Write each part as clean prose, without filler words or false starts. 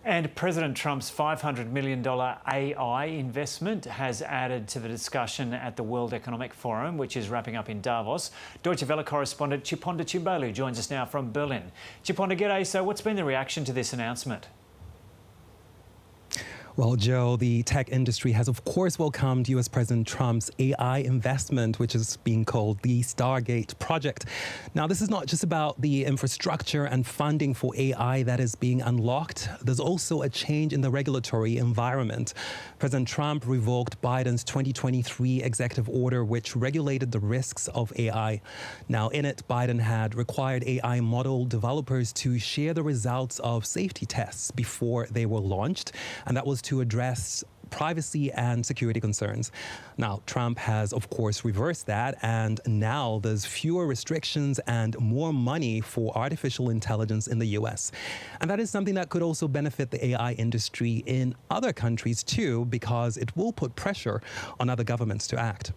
And President Trump's $500 million AI investment has added to the discussion at the World Economic Forum, which is wrapping up in Davos. Deutsche Welle correspondent Chiponda Chimbelu joins us now from Berlin. Chiponda, g'day. So what's been the reaction to this announcement? Well, Joe, the tech industry has, of course, welcomed U.S. President Trump's AI investment, which is being called the Stargate project. Now, this is not just about the infrastructure and funding for AI that is being unlocked. There's also a change in the regulatory environment. President Trump revoked Biden's 2023 executive order, which regulated the risks of AI. Now, in it, Biden had required AI model developers to share the results of safety tests before they were launched, and that was to address privacy and security concerns. Now, Trump has, of course, reversed that, and now there's fewer restrictions and more money for artificial intelligence in the U.S. And that is something that could also benefit the AI industry in other countries too, because it will put pressure on other governments to act.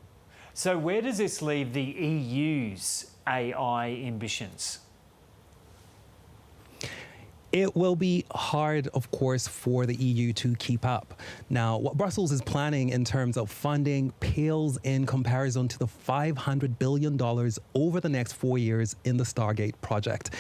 So where does this leave the EU's AI ambitions? It will be hard, of course, for the EU to keep up. Now, what Brussels is planning in terms of funding pales in comparison to the $500 billion over the next 4 years in the Stargate project.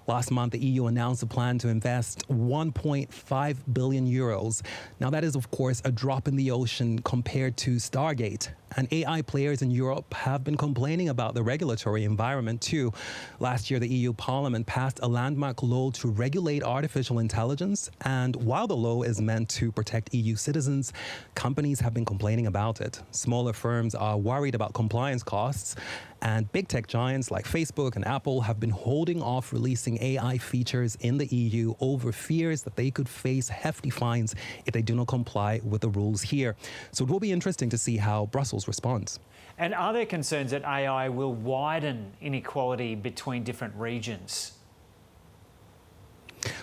Last month, the EU announced a plan to invest 1.5 billion euros. Now, that is, of course, a drop in the ocean compared to Stargate. And AI players in Europe have been complaining about the regulatory environment too. Last year, the EU Parliament passed a landmark law to regulate artificial intelligence. And while the law is meant to protect EU citizens, companies have been complaining about it. Smaller firms are worried about compliance costs. And big tech giants like Facebook and Apple have been holding off releasing AI features in the EU over fears that they could face hefty fines if they do not comply with the rules here. So it will be interesting to see how Brussels responds. And are there concerns that AI will widen inequality between different regions?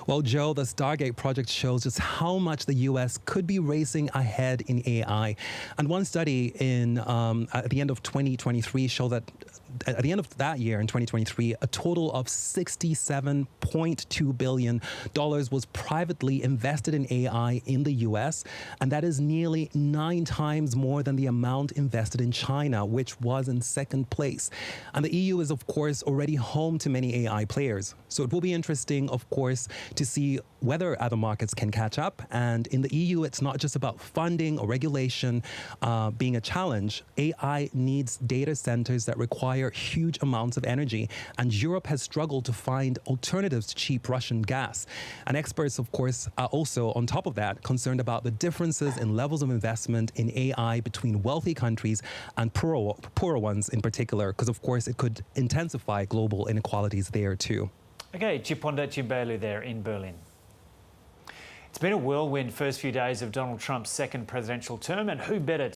Well, Joe, the Stargate project shows just how much the U.S. could be racing ahead in AI. And one study at the end of 2023 showed that at the end of that year, in 2023, a total of $67.2 billion was privately invested in AI in the U.S., and that is nearly 9 times more than the amount invested in China, which was in second place. And the EU is, of course, already home to many AI players. So it will be interesting, of course, to see whether other markets can catch up. And in the EU, it's not just about funding or regulation being a challenge. AI needs data centers that require huge amounts of energy, and Europe has struggled to find alternatives to cheap Russian gas. And experts, of course, are also, on top of that, concerned about the differences in levels of investment in AI between wealthy countries and poorer ones in particular, because, of course, it could intensify global inequalities there too. Okay, Chiponda Chimbelu there in Berlin. It's been a whirlwind first few days of Donald Trump's second presidential term, and who better